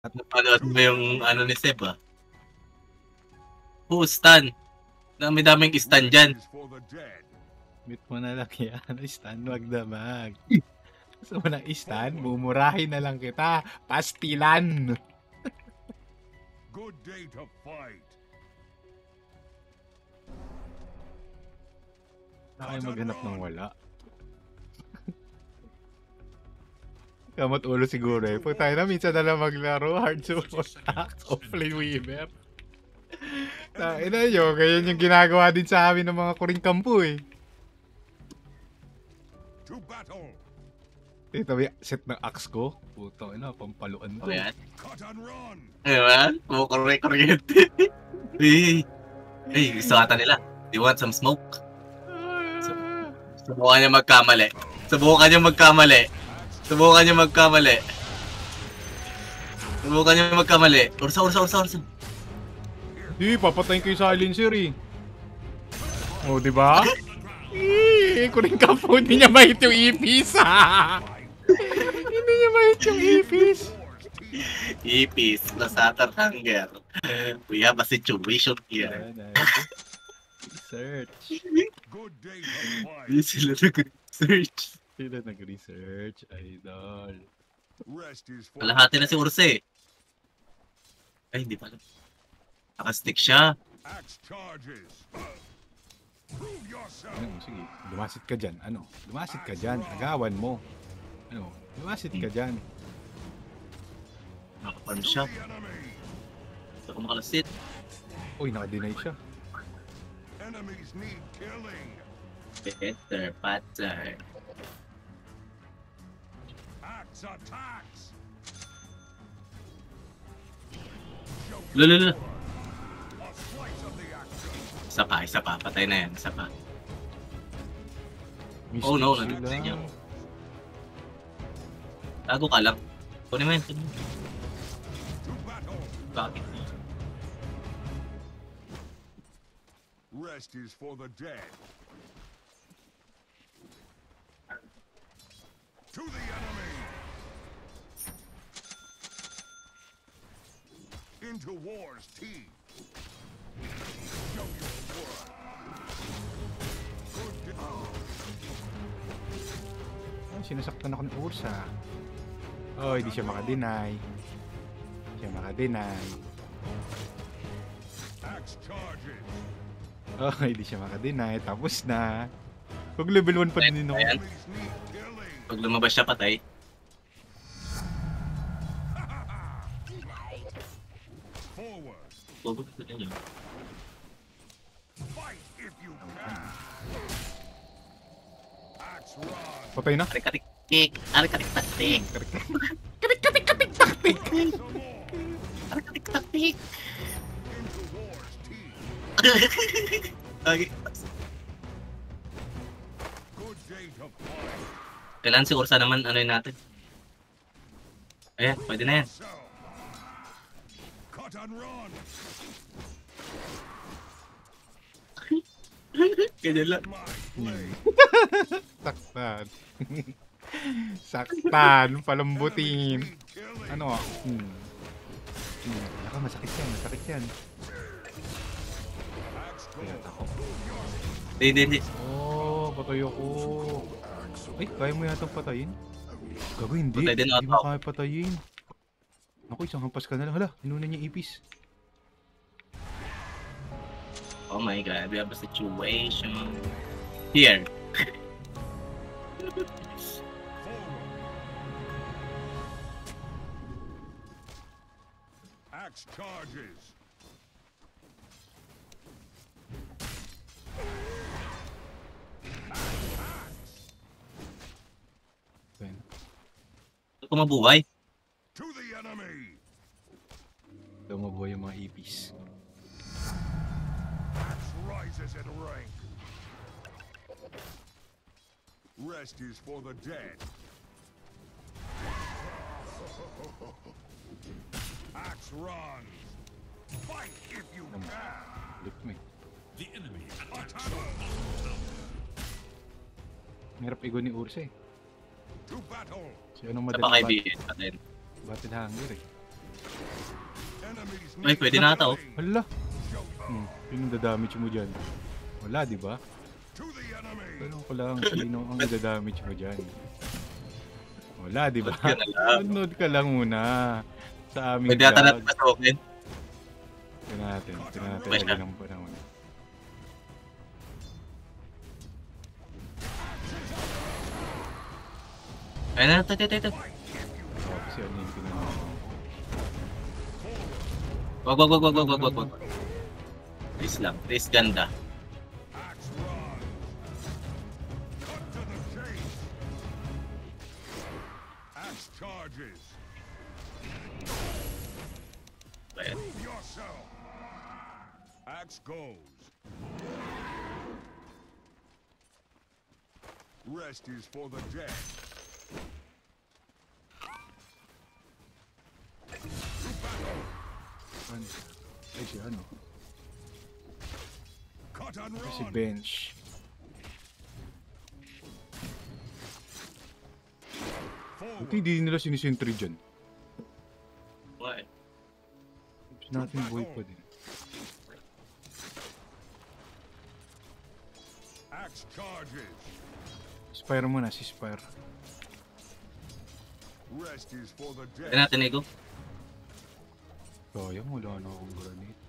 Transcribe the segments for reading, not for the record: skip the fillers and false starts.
At Napanood mo yung ano ni Seb ah? Stan. Dami-daming stan dyan. mute mo na lang yan. Stan, wag damag. Gusto mo ng Stan? Mumurahin na lang kita. Pastilan! Good day to fight. Ay, maghanap ng wala. Kamot ulo siguro eh. Pag tayo na, minsan na lang maglaro. Hard support act of Flame Weaver. Ina nyo, ganyan yung ginagawa din sa amin ng mga kuring kampo eh. To battle. Ito may set ng axe ko. Puto, ina, pampaluan to. O yan. Cut and run. Diba? Kuryente. Hey, gusto ata nila. Do you want some smoke? Subukan niya magkamali. Subukan niya magkamali. Subukan niya magkamali. Subukan niya magkamali. Ursa. Di, papatayin ko yung silencer eh. O, diba? Kuring kampo, hindi niya mahit yung ipis Hindi niya mahit yung ipis. Ipis, nasatar hunger. We have a situation here. Research. Good day to fight. Hindi sila nag-research. Sila nag-research, idol. Rest is for Kalahati na si Urse. Ay, hindi pala. Nakastick siya. axe charges. Prove yourself. Ano, sige, lumasit ka dyan. Ano? Lumasit ka dyan. Agawan mo. Ano? Lumasit ka dyan. Nakaparm siya. The enemy. Gusto ko makalasit. Uy, naka-deny siya. Enemies need killing. Better, pattern. Axe attacks. Lululu. A slice of the axe. Isa pa. Patay na yan. Isa pa. Mystic Oh no, sila. nandun niya. Tago ka lang. Kunin mo yan. To battle. Bakit? Rest is for the dead. To the enemy. Into war's teeth. Show your worth. Good day. Ay, sinasaktan ako ng Ursa. Oh, hindi siya maka-deny. Axe charges. Oh, hindi siya maka-deny. Tapos na. Kung level 1 pa din ako. Ayan. Enemies need killing. Pag lumabas siya, patay. Forward. Bobo ko din yun. Fight if you can. Axe run. Patay na. Arik-arik-tik. Arik-arik-taktik. Some more. Arik-arik-taktik. Into war's teeth. Okay. Good day to fight. Kailangan si Ursa naman, ano yun natin. Ayan, pwede na yan. So. Cut and run. Ganyan lang. My blade. Saktan. Saktan. Palambutin. Need killing. Ano? Naka, masakit yan. Axe Kaya goes. ako. Hindi. Oh, patay ako. Ay, kaya mo yatang patayin? Gago, hindi. Patay din Hindi ata mo kaya patayin. Naku, isang hampas ka na lang. Hala, inuna niya ipis. Oh my god, we have a situation. Here. Forward. Axe charges. Ayan. Ito mabuhay. To the enemy. Lumaboy yung mga ipis. Axe rises in rank. Rest is for the dead. Axe runs. Fight if you can. Look me. Attack. Hirap igo ni Ursa eh. To battle. Si anong Sa madaling pakaibigan natin. battle hunger eh. Ay, pwede na ata, oh. Hala. Sino dadamage mo dyan? Wala, di ba? To the enemy. Tanong ko lang, sino ang dadamage mo dyan? Wala, di ba? Ba't ka na lang? Manood ka lang muna sa aming Pwede ata vlog. natin pasukin. Tingnan natin Pwede. lagyan ng panahon. Ayun na, ito. Oh, kasi ano yung pinanong. Wag. Please lang, please ganda. Axe run. Cut to the chase. Axe charges. Ayan. Prove yourself. Axe goes. Rest is for the dead. Ano? Ay, si ano? Cut and Si run. Bench. Forward. Buti hindi nila sinisentry dyan. Why? Tapos natin buhay pa din. Axe charges. Spire mo na, si Spire. Rest is for the Pwede dead. natin, Ego. Sayang, wala na akong granite.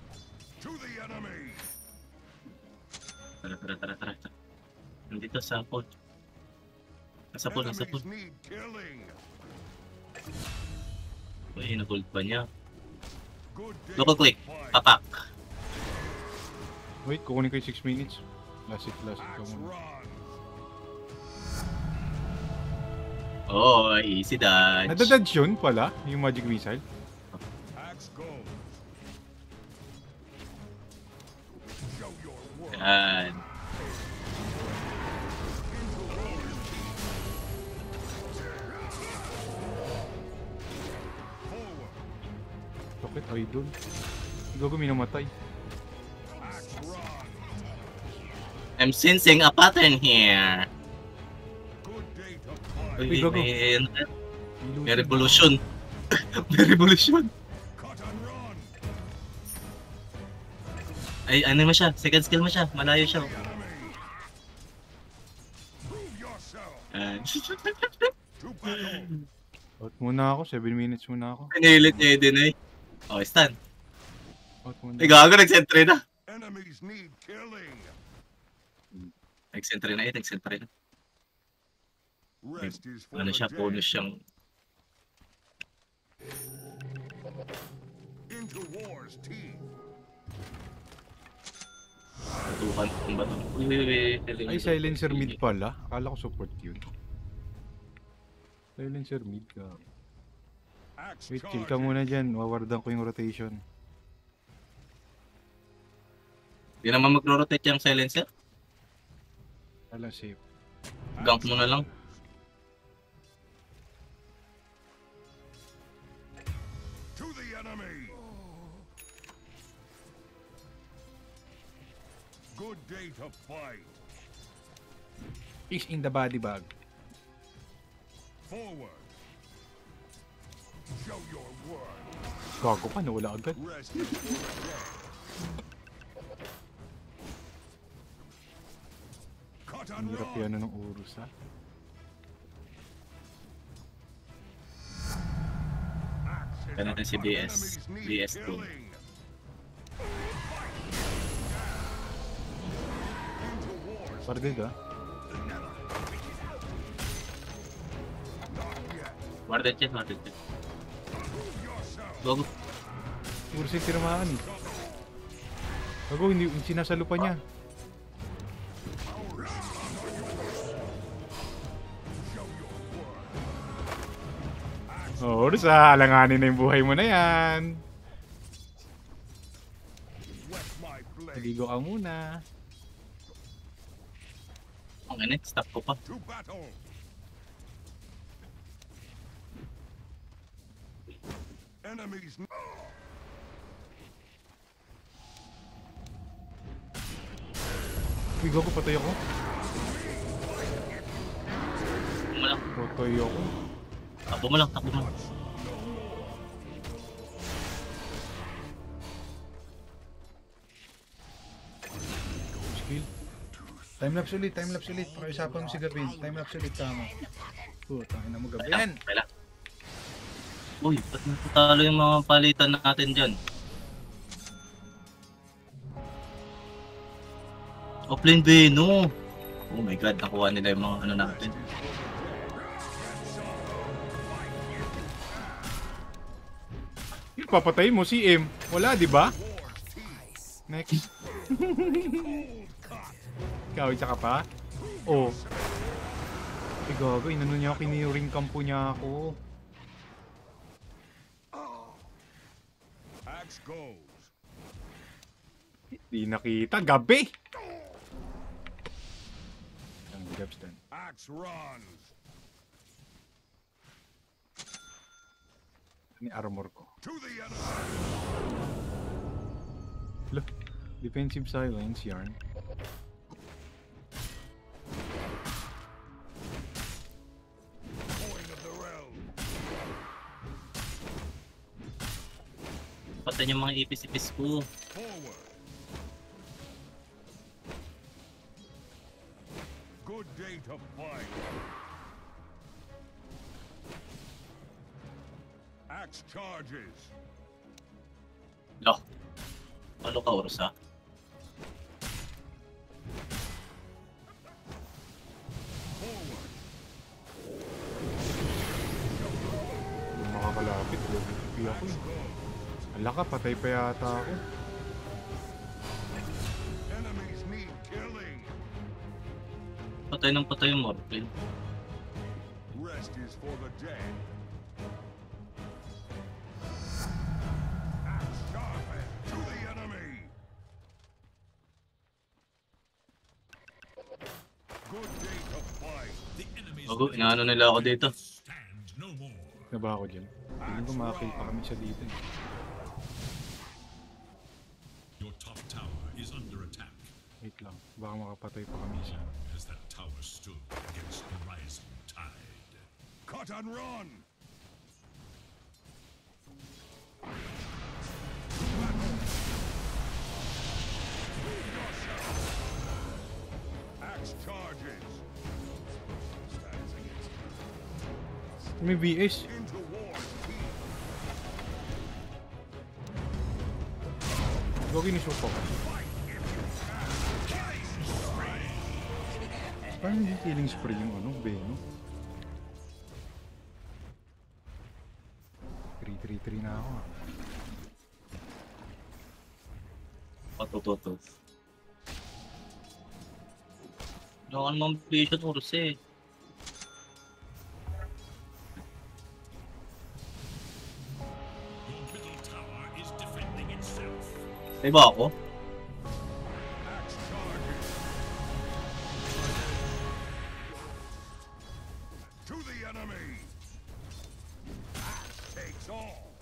To the enemy. Tara. Nandito sa pod. Nasa pod. Enemies need killing. Uy, nag-hold pa niya. Good day Double click. to fight. Papak. Wait, kukunin ko yung 6 minutes. Last it ka Axe muna. run. Oh, easy dodge. Nadadodge yun pala, yung magic missile. Axe goes. Show your worth. Yan. Forward. Bakit idol? Gago minamatay. Axe run. I'm sensing a pattern here. Good day to fight. Uy, Uy, gago. may revolution. May revolution. Cut and run. Ay, ano mo siya? Second skill mo siya. Malayo siya. Enemy. Prove yourself. Yan. To battle. Out muna ako, 7 minutes muna ako. Pinilit niya din eh. Oh, stun. Out muna. Ay, gago, nag-sentry na. Enemies need killing. Nag-sentry na. Rest is for Ano the siya, dead. bonus siyang... Into war's teeth. Tukan kung ba ito. Uy. Ay, silencer mid pala. Akala ko support yun. Silencer mid ka. Axe Wait, chill ka charges. muna dyan. Wawardan ko yung rotation. Di naman magro-rotate yung silencer. Wala, safe. Gank mo na lang. To the enemy. Good day to fight. Is in the body bag. Forward. Show your worth. Gago pa, nawala agad. Rest is for the dead. Cut Ang and hirap run. yan ng Urus, ha? Axe is Kaya natin si a- BS. Enemies need BS tool. killing. Into war's Pardid, ha? not yet. Warded check. Prove yourself. Gogo. Urus yung tinamaan, eh. Gago, hindi sinasalo pa niya. Show your worth. Oh, Urus, ha? Alanganin na yung buhay mo na yan. Wet my blade. Naligo ka muna. Ang init, stop ko pa. To battle. Enemies. Uy, gago, patay ako. Takbo mo lang. Patay ako. Takbo mo lang. Timelapse ulit, timelapse ulit. Pakiusapan mo si Gabin. Timelapse ulit tama. Tangin na mo Gabin. Kailan? Uy, ba't natatalo yung mga palitan natin dyan? Offlane Veno! Oh my god, nakuha nila yung mga ano natin. Yung papatay mo si M. Wala, di ba? Next. Ikaw, isa ka pa? Oh. Ay, gago. Inano niya ako, kiniring kampo niya ako. Axe goes. Di nakita. Gabi! Ang gaps din. Axe runs. Ni armor ko. To the enemy. Look. Defensive silence, yarn. Coin of the realm. Patay yung mga ipis-ipis ko. Forward. Good day to fight. Axe charges. Lock. Ano ka, Ursa? Forward. Hindi makakalapit. Logi ako eh. Ala ka, patay pa yata ako. Enemies need killing. Patay ng patay yung Morphine. Rest is for the dead. Axe sharpened to the enemy. Good day to fight. Bago, inaano nila ako dito. Na ba ako dyan? Tingin ko makakita kami siya dito eh. Your top tower is under attack Wait lang. Baka makapatay pa kami siya. as that tower stood against the rising tide. Cut and run. Axe charges. Stands against May VS. into war's teeth. Gawin ni Supo. Parang hindi killing spree yung ano, Beno. 3-3-3 na ako ah. Patututo. Wala ka namang vision, Ursa eh. Your middle tower is defending itself. May ba ako? Axe charges. To the enemy. Axe takes all.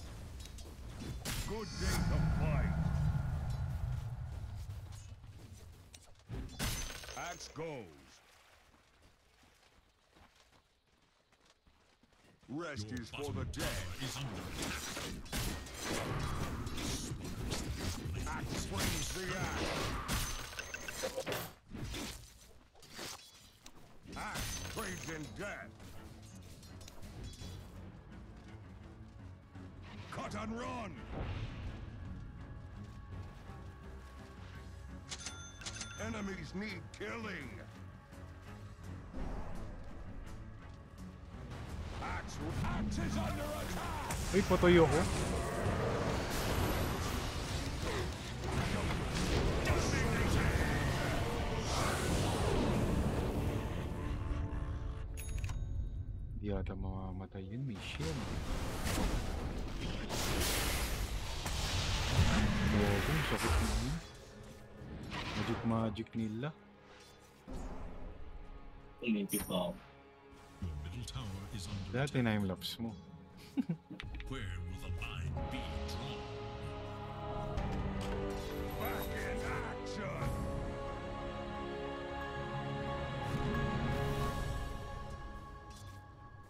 Good day to fight. Axe goes. Rest is for the dead. Is under attack. Axe brings the axe. Axe trades in death. Cut and run. Enemies need killing. Axe is under attack. Uy, patoy ako. Hindi yata mamamatay yun, may shield. Bobo, sakit na yun. Magic nila. Umimpi pa ako. Your middle tower is under Dati attack. time-lapse mo. Where will the line be drawn? Back in action.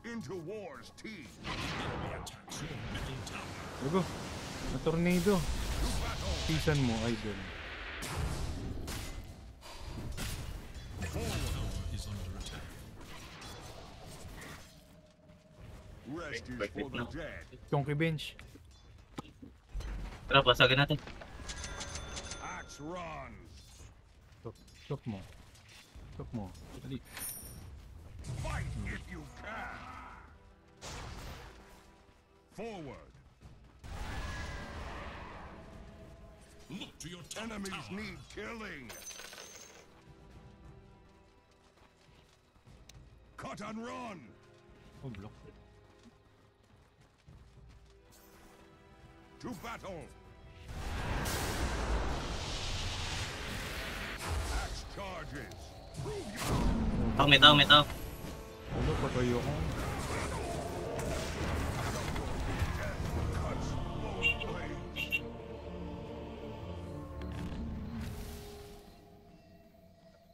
Into war's teeth. Enemy attacks your middle tower. Lugo, na tornado. Season mo, idol. is under attack. Rest is for the dead. Chonky bench. Tara, pasagin natin. Axe runs. Stop mo. Stop mo. Dali. Fight if you can. Forward. Look to your top Enemies tower. need killing. Cut and run. Oh, block. To battle. Axe charges. Prove you May tao. Ano, patay ako. cuts both blades.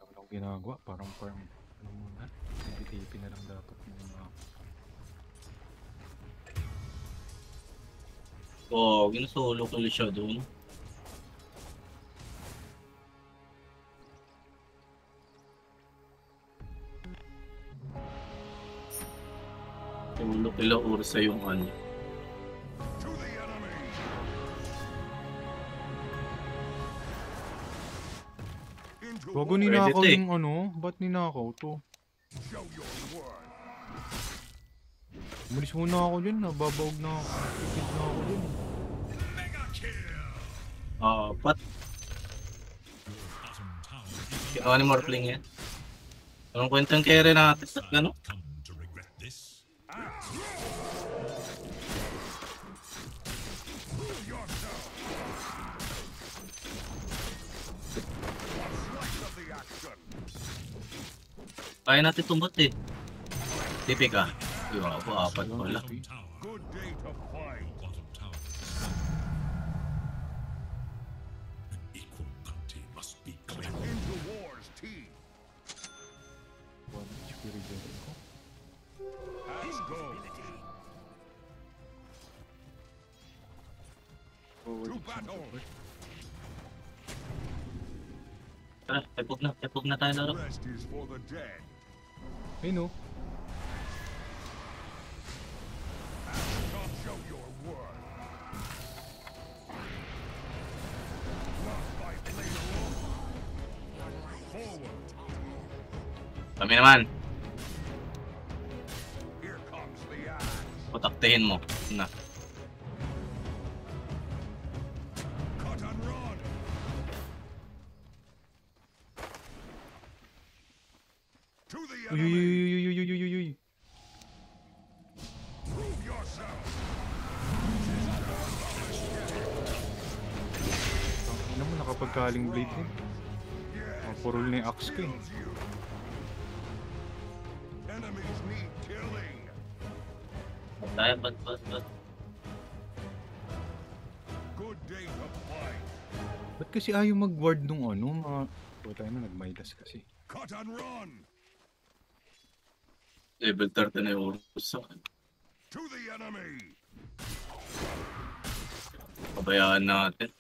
Walang ginagawa. Parang farm. Ano muna? TP na lang dapat muna. Oh, ginasolo ko ulit siya doon. Solo kila Ursa yung ano. To the enemy. Into Bago war. ninakaw Pwede to eh. yung ano? Ba't ninakaw to? Show your worth. Umalis muna ako dyan. Nababawag na ako. Tipid na ako dyan. Pat. Bottom tower is Kaya ano more pling yan? Anong kwentang kere natin? Ano? come to regret this. Prove yourself. Slice of the action. Kaya natin tumbot eh. Tipi ka. Di ba ako, apat pala. Bottom tower. Good day to fight. Bottom tower. An equal bounty must be claimed. Into war's teeth. One HP regen ko. Let's go. Forward. To battle. Tara, tepog na tayo laro. Rest is for the dead. Hey no. Don't show your worth. Not by blade alone. Forward. Kami naman. Here comes the axe. Pataktihin mo. Na. Cut and run. To the Uy, uy, enemy. uy, uy, uy, uy, uy, uy. Prove yourself. Ano mo, nakapagkaling blade din. Purol na yung axe ko eh. Kills you. Enemies need killing. Tayo, bat. Good day to fight. Ba't kasi ayaw mag-ward nung ano? Wala na, nag-Midas kasi. Cut and run. Level 30 na yung Ursa. To the enemy. Pabayaan natin.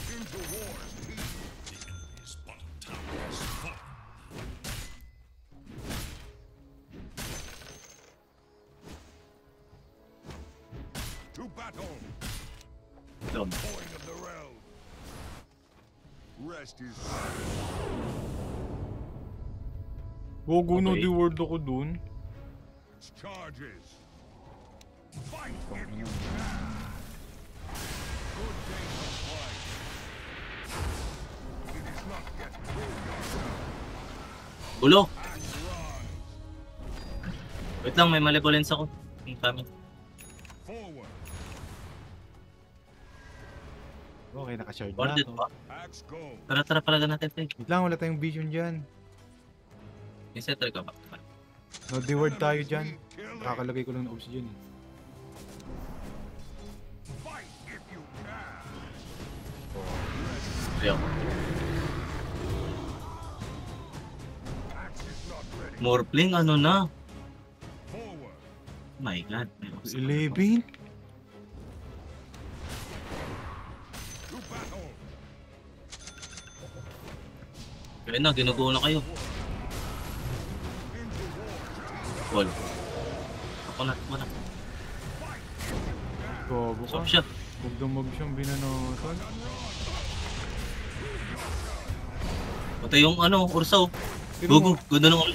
Into war's teeth. The enemy's bottom tower is fallen. To battle. Doon. Coin of the realm. Rest is Gogo no, Okay. di ward ako dun. charges. Fight if you can. Good day to fight. It is not yet prove yourself. Ulo! Axe runs. Wait lang, may malevolence ako. Ang kami. Forward. Okay, nakashard na Warded ako. pa. Axe go. Tara, palagan natin. Pre. Wait lang, wala tayong vision dyan. May settle ka ba? No, di ward tayo dyan. Enemies need killing. Nakakalagay ko lang ng obsidian eh. Fight if you can. Ayaw. Axe is not ready. More pling, ano na? Forward. My God. May Ursa. 11? To battle. Ayun na, ginugo na kayo. Wall. Ako na. Gogo ka. Stop siya. Huwag damag siyang binanotan. Pati yung ano, Ursa. Tino mo. Gugo, ganda nung ulo.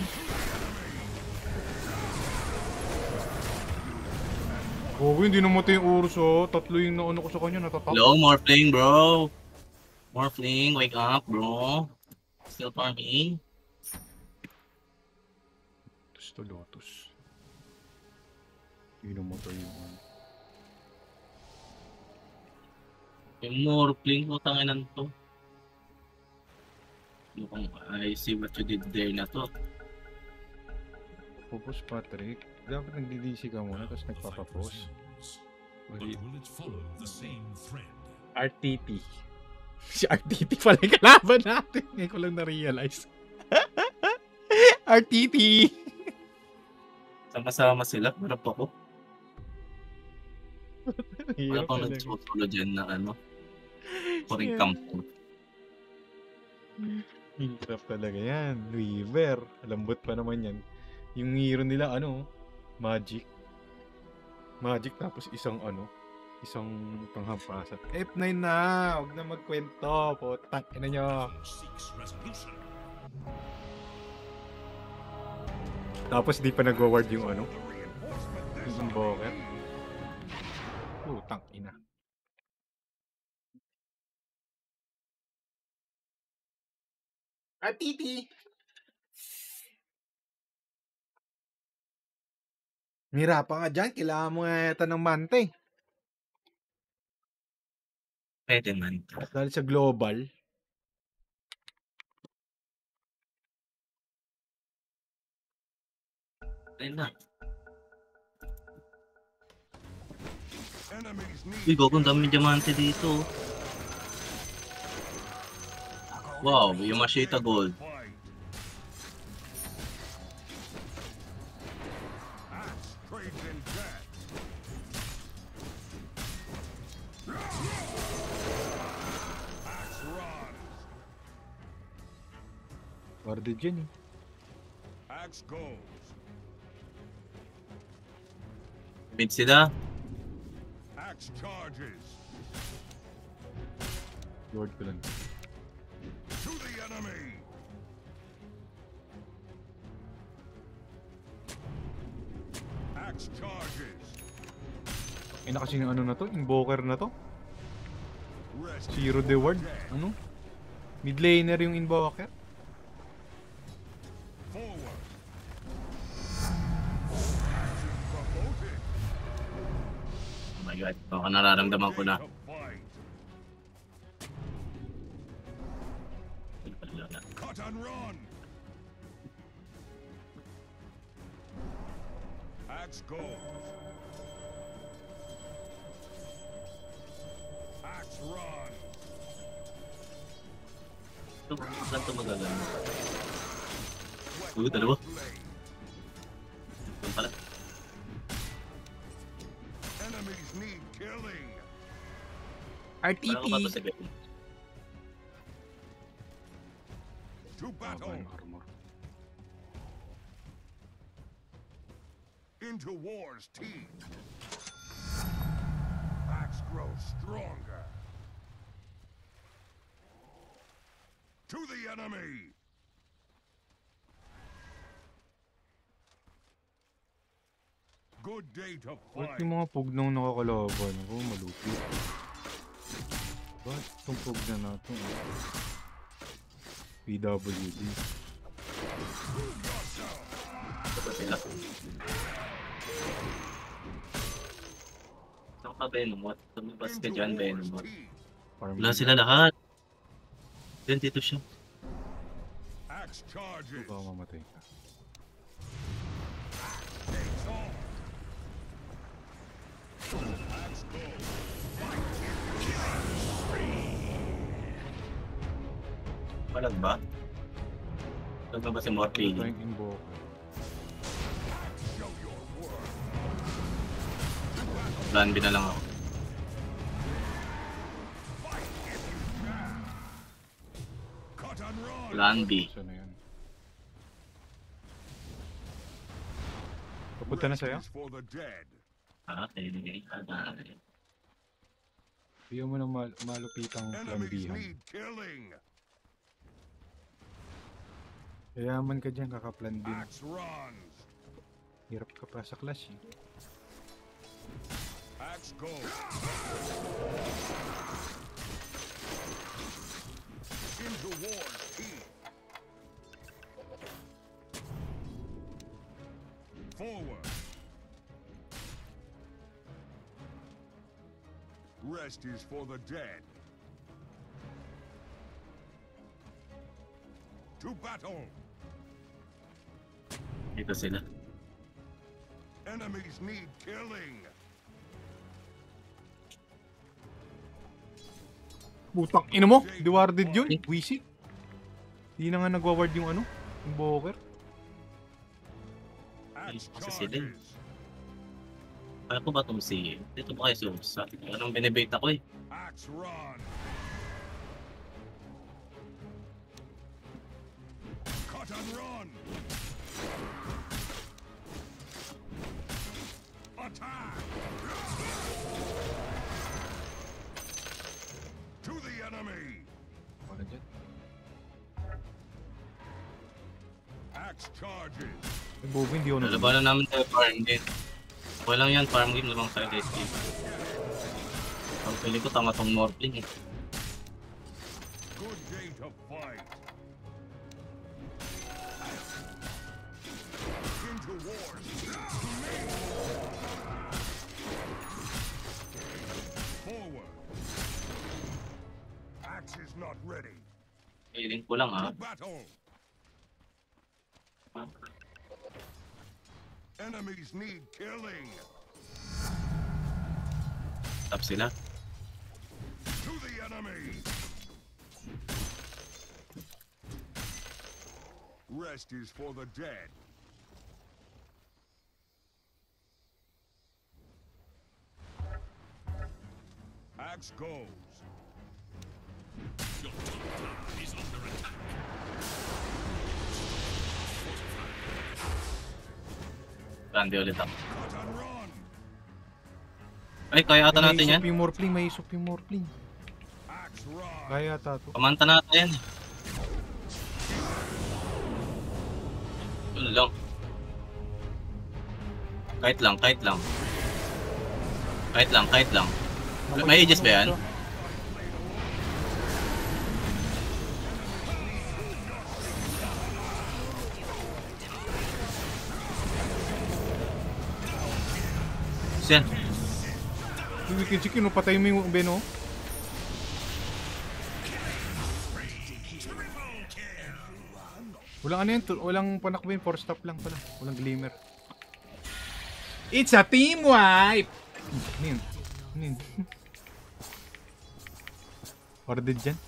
Gogo, hindi namatay yung Urso. Tatlo yung nauna ko sa kanya, natatap. Hello, Morphling, bro. Morphling, wake up, bro. Still farming. Lotus to Lotus. Hindi namatay yung ano. Yung Morphling, utanginan to. Mukhang I see what you did there na to. Pupus Patrick. Dapat nagdi-DC ka muna, tapos nagpapapos. But will it follow the same thread? RTT. Si RTT pala yung kalaban natin. Ngayon ko lang na-realize. RTT! Sama-sama sila, marap ako. Wala Hirap pang talaga. nagsusulo dyan na ano. Puring kampo. Hirap talaga yan. Weaver. Lambot pa naman yan. Yung hero nila, ano, Magic. Magic tapos isang panghampasan. F9 na! Huwag na magkwento. Putang ina nyo. Seeks resolution. Tapos di pa nag-ward yung ano. Yung Invoker. Putang ina. Titi! Mira pa nga dyan. Kailangan mo nga yata ng mante. Pwede man. Dahil sa global. Ayun na. Enemies Uy, need gagong dami diamante dito. Wow, yung Mashita Gold. fight. Axe trades in death. Axe runs. Warded dyan eh. Axe goes. Mid sila. Axe charges. Lord ko lang. To the enemy. Axe charges. Ina kasi yung ano na to, Invoker na to. Rest Zero the ward. Ano? Mid laner yung Invoker. forward. Axe is promoted. Oh my god, baka nararamdaman ko na. To fight. Cut and run. Axe goes. Axe run. Saan ito magagano? Uy, dalawa. Blade. Doon pala. Enemies need killing. Parang ko ba ito sa game? To battle. Armor. Into war's teeth. Axe grows stronger. To the enemy. Good day to Ba't fight. yung mga pugnong nakakalaban? Ako, malupit. Ba't itong pugna natin? PWD. Ito ba sila? Saan ka Venomot? Tumabas ka dyan, Venomot. Farming. Wala sila lahat. Yan, dito siya. Axe charges. Baka mamatay ka. Takes off. Axe goes. Palag ba? Palag ba si Morty? Ito yung Invoker. Show your worth. Plan B na lang ako. Fight if you can. Cut and run. Plan B. So na yun. Papunta na sa'yo? Rest is for the dead. Okay. Bigyan mo ng malupitang plan Enemies B. need killing. Yayaman ka dyan, kaka-plan B. Axe runs. Hirap ka pa sa clash eh. Axe goes. Into war's teeth. Forward. Rest is for the dead. To battle. Ito sila. Enemies need killing. Putang ina mo! Diwarded yun! Wisit! Hindi na nga nagwaward yung ano? Yung Boker. Axe Kasi sila eh. charges. Kaya ko ba itong si... Dito ba kayo si Ursa? Anong binibate ako eh? Axe run. Cut and run. Attack. To the enemy. Wala dyan. Axe charges. Yung Bobo hindi ako Lalabanan namin tayo farm game. Okay lang yan, farm game lamang tayo guys. Ang pili ko tama tong Morphling eh. Good day to fight. Into wars. To me. Forward. Axe is not ready. Piling ko lang ha. To battle. Enemies need killing. Tap sila. To the enemy. Rest is for the dead. Axe goes. Your top tower is under attack. Grande ulit ako. Cut and run. Ay, kaya ata natin yan. May Morphling, may isop yung Morphling. Axe run. Kaya ata to. Pamanta natin yan. Yun lang. Kahit lang, kahit lang. Kahit lang, kahit lang. May ages ba yan? Yan. Yung Wicked Chicken, no, patay mo yung Beno. Walang ano yan, walang panakbin, 4 stop lang pala. Walang glimmer. It's a team wipe! Ano yun? Ano yun? Warded dyan?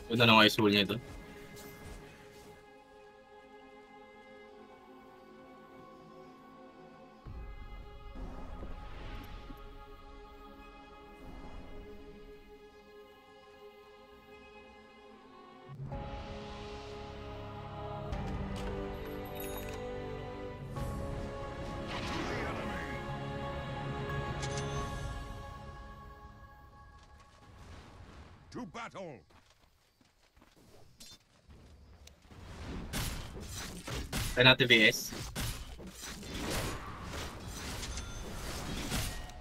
Ano na nga yung soul niya doon? To battle. Kaya natin VS.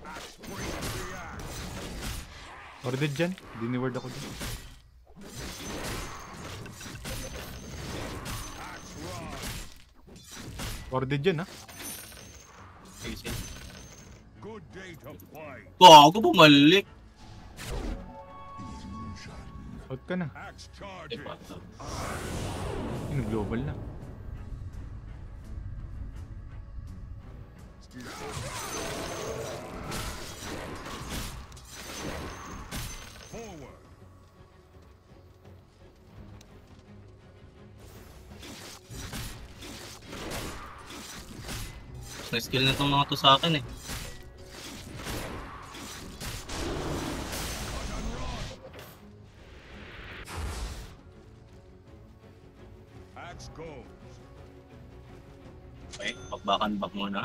Axe brings the axe. Warded dyan? Dini-ward ako dyan. Axe run. Warded dyan, ha? Ayusin. Good day to fight. Gago, bumalik! Out ka na. Axe charges. Diba? Yun, global na. Forward. May skill na itong mga to sa akin eh. Okay, bakbakan back muna.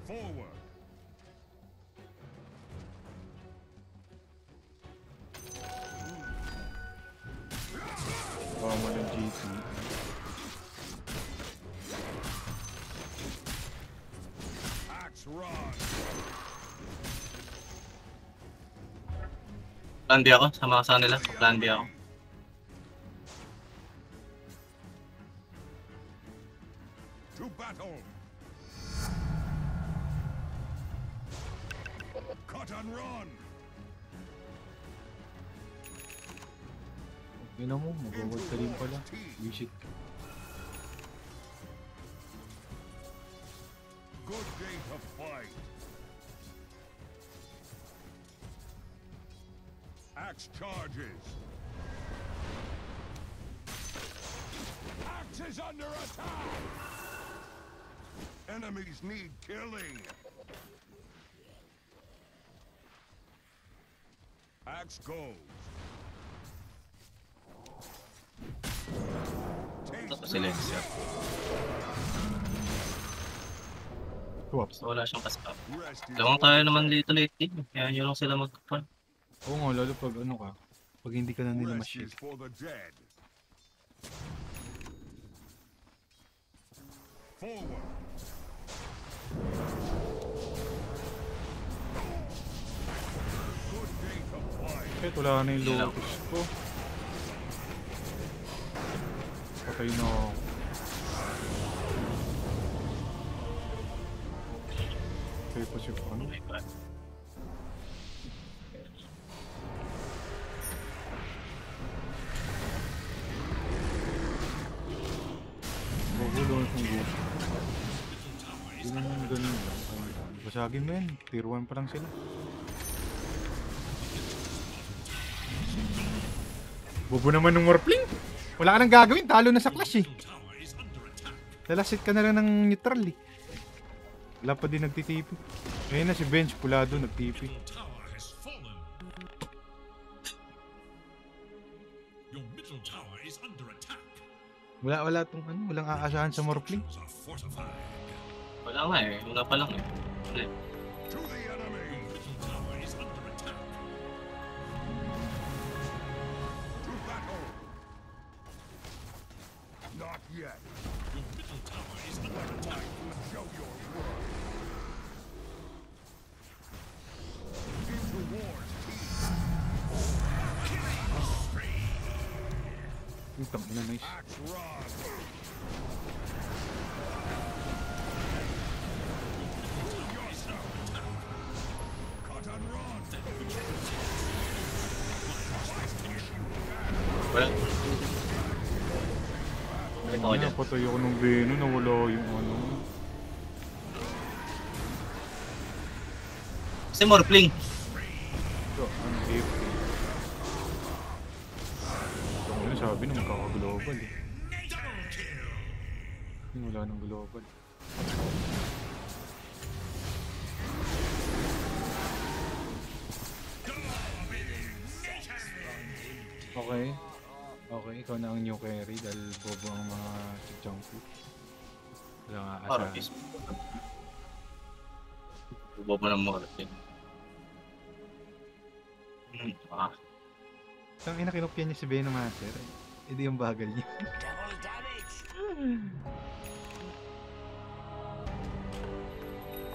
Forward. Bawa mo ng GT. Axe rod. Plan B ako, sama ka sa kanila. Plan B ako. To battle. Cut and run. Yun mo, mag-award ka rin pala. Wish it. Good day to fight. Axe charges. Axe is under attack. Enemies need killing. Axe goes. Tapos silencio. Swaps. So wala siyang kasama. Rest is Lamang tayo naman dito late game. Kaya nyo lang sila mag-fun. Oo nga, lalo pag ano ka. Pag hindi ka na nila Rest is ma-shield. for the dead. Forward. Good day to fight. Kahit wala na yung lotus ko. Patay na ako. Okay pa siya ano. Oh my god. Gugulong kung gusto. Hindi naman ganun lang. Basagin mo yan. Tier 1 pa lang sila. Bobo naman ng Morphling. Wala ka nang gagawin. Talo na sa clash eh. Lalasit ka na lang ng neutral eh. Wala pa din nagtitipi. Ngayon na si Bench Pulado nagtipi. Tower has fallen. Your middle tower is under attack. Wala tong ano. Walang aasahan sa Morphling. Are fortified. Wala nga eh. Wala pa lang eh. Wala eh. To the enemy. Middle tower is under attack. To battle. Not yet. Your middle tower is under attack. Show your worth. Into war's teeth. Yung tangin na nice. Axe rod. Cut and run. Wala. Balik ako dyan. Patay ako ng Venom. Nawala yung ano. Si Morphling. Ito, ang AFK. Ito nga sabi na magkaka-global eh. Yung wala ng global. Okay. Okay, ikaw na ang new carry dahil bobo ang mga chichangku. Wala nga Parang asa. is. Bubo mo ng Morphling. Ah. Ang inakinopyan niya si Venom Master. Hindi yung bagal niya.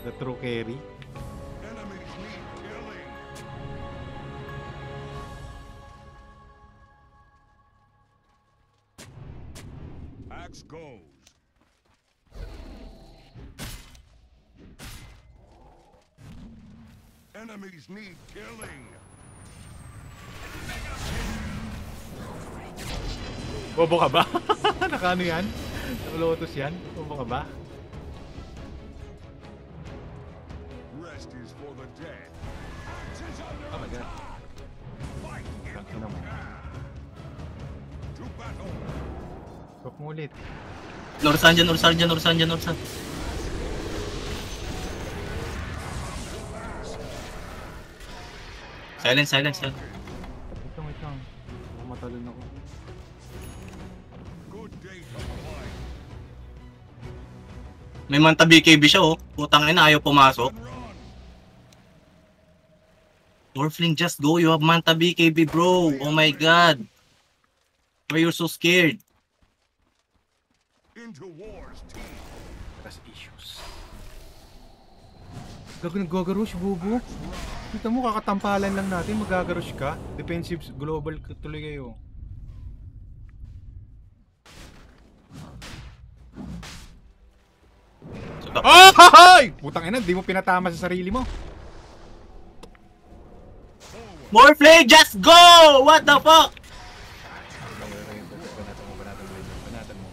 The true carry. Enemies need killing. Axe goes. Enemies need killing. Bobo ka ba? Nakano yan? Nakalotos yan? Bobo ka ba? Rest is for the dead. Axe is under Oh my god. fight. Tangin naman. To battle. Stop mo ulit. Norsan dyan, Norsan dyan, Norsan dyan, Norsan. Silence, silence, silence. Wait lang. Matalon ako. Good day to fight. May manta BKB siya oh. Putang ina, ayaw pumasok. Morphling, just go. You have manta BKB, bro. Oh my god. Why you're so scared? Into wars, team. Trust issues. Gagarush, bubo. Kita mo, kakatampalan lang natin. Magagarush ka. Defensive global tuloy kayo. Oh! Hoy! Putang ina, di mo pinatama sa sarili mo. Morphling, just go! What the fuck?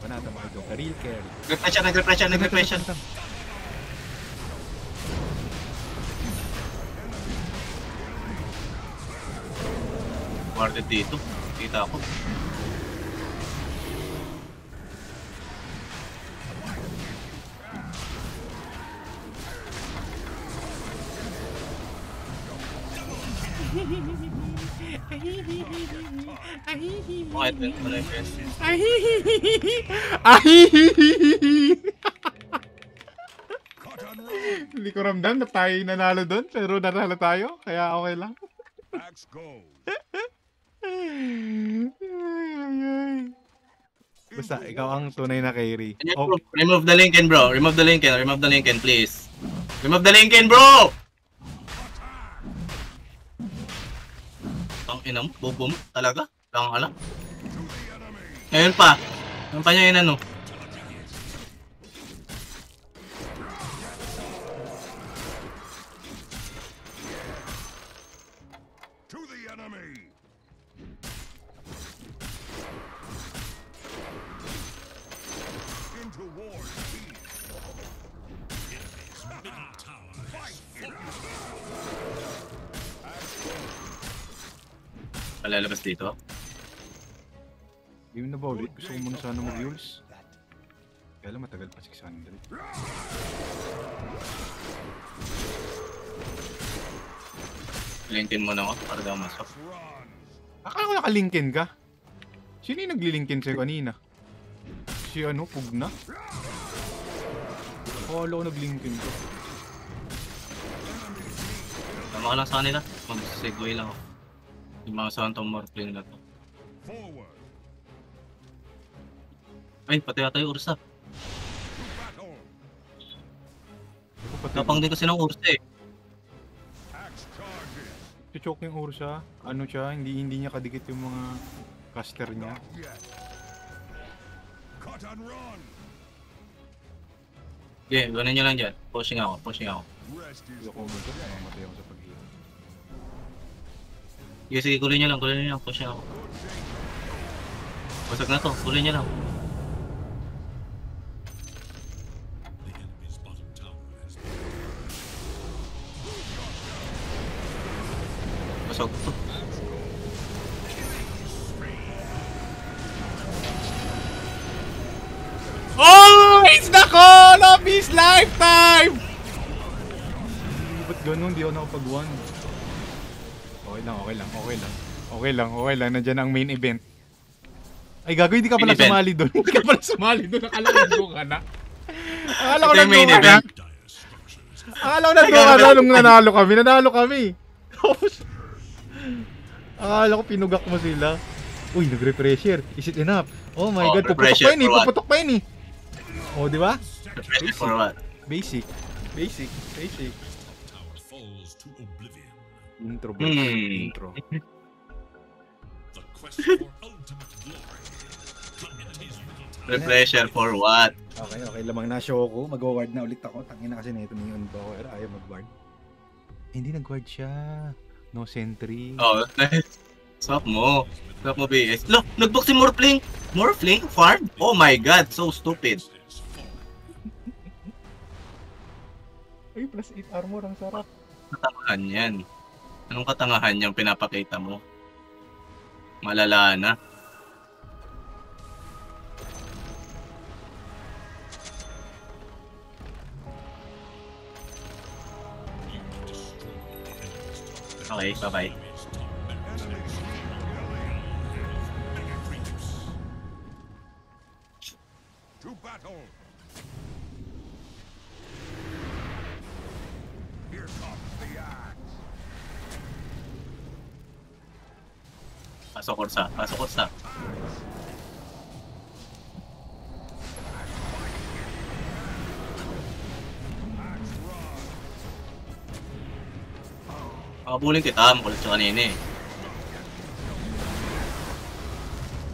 Banatan mo ito. Real carry. Nag-refresh siya. Guarded dito. Kita ako. Bakit? Ano yung best? Hindi ko ramdam na tayo nanalo doon, pero nanalo tayo, kaya okay lang. Axe goes. Basta ikaw ang tunay na carry. Oh, Remove the Lincoln, bro. Remove the Lincoln, please. Remove the Lincoln, bro! Ang ina mo, bobo mo, talaga? Lang alam. Ngayon pa. Ngayon pa niya inano. To the enemy. Into wars, team. Enemy's middle tower has Palalabas dito. game na ba ulit? Gusto ko muna sana mag-yules. Kaya lang matagal pa 600. Lincoln mo na ako para daw masok. Akala ko naka-linkin ka. Sino yung nagli-linkin sa'yo kanina? Si ano, Pugna? Akala ko nag-linkin ka. Tama ka lang sa kanila. Mag-segue lang ako. Yung mga santong morphling na to. Forward. Ay, pati yata yung Ursa. Battle. Napang din kasi ng Ursa eh. Axe charges. Choke yung Ursa. Ano siya, hindi niya kadikit yung mga caster niya. Yes. Cut and run. Okay, ganun nyo lang dyan. Pushing ako. Rest Hindi is ako umunod, mamamatay ako sa pag-hero. Sige, kuloy nyo lang. Pushing ako. Basag na to, kuloy nyo lang. the enemy's bottom tower has Basag to. Oh! It's the call of his lifetime! Ba't ganun? Di ako nakapag-1. Okay lang. Nandiyan ang main event. Ay, gago, hindi ka pala Main event. sumali doon. Hindi ka pala sumali doon. Akala ko nandun ka na. Akala ko Ito yung main nandun ka na. event. dire structures. Akala ko nandun ka na nung nanalo kami. Akala ko pinugak mo sila. Uy, nag-refresher. Is it enough? Oh my Oh, god, puputok refresher pa yun eh. for what? Puputok pa yun eh. Oh, di ba? Refresh for what? Basic. Tower falls to oblivion. Intro, bro. Intro. The quest for ultimate glory. The enemy's middle tower. Refresher for what? Okay. Lamang na show ko. Mag-ward na ulit ako. Tangina kasi nito ni Yun Power. Ayaw mag-ward. Hindi nag-ward siya. No sentry. Oh, Swap mo, BS. Look, nag-book si Morphling. Morphling? Farm? Oh my god, so stupid. Ay, plus 8 armor. Ang sarap. Katangahan yan. Anong katangahan yung pinapakita mo? Malala na. Okay, bye-bye. to battle. Pasok Ursa, pasok Ursa. Makabulin kita, makulit siya kanina eh.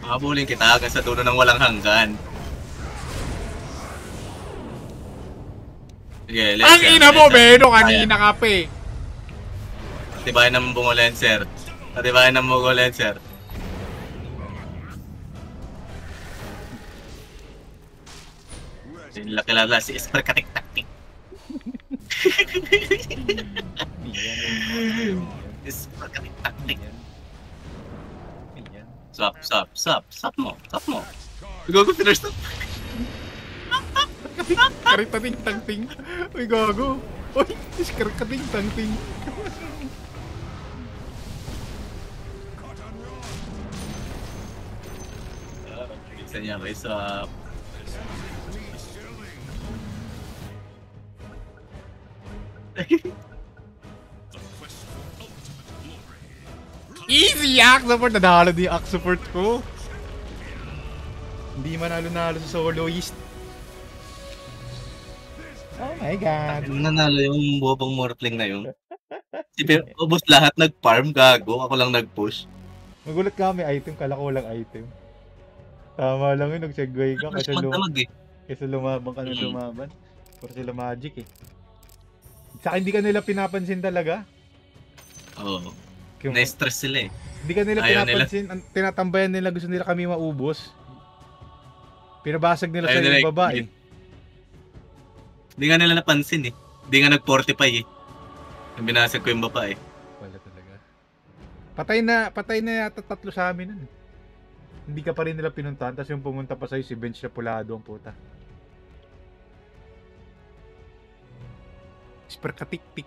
Makabulin kita hanggang sa dulo ng walang hanggan. Sige, let's Ang ina mo, Beno, kanina ka pa eh. Patibayan ng bungo Lancer. Patibayan ng bungo Lancer. Hindi nila kilala si Esper Katik-Taktik. Esper Katik-Taktik. Stop mo. Gago, finish stop. Karitating-tang-ting. Uy, gago. Uy, karitating-tang-ting. Bisa niya may swap. The quest for ultimate glory. Easy, Axe Support. Nadalo din yung Axe Support ko. Hindi manalo-nalo sa soloist. Oh my god. Nanalo yung bobong Morphling na yun. Ubus lahat nag-farm, gago. Ako lang nag-push. Magulat kami item, kala ko walang item. Tama lang yun, nag-segway ka kasi lumaban ka na lumaban. Pero sila magic eh. Sa akin, hindi ka nila pinapansin talaga. Oo. Na-stress sila eh. Hindi ka nila Ayaw pinapansin. Tinatambayan nila, gusto nila kami maubos. Pinabasag nila Ayaw sa nila yung baba eh. Hindi nga nila napansin eh. Hindi nga nag-fortify eh. Binasag ko yung baba eh. Wala talaga. Patay na yata 3 sa amin nun. Hindi ka pa rin nila pinuntahan, tapos yung pumunta pa sa'yo si Bench na pulado ang puta. Super katik-tik.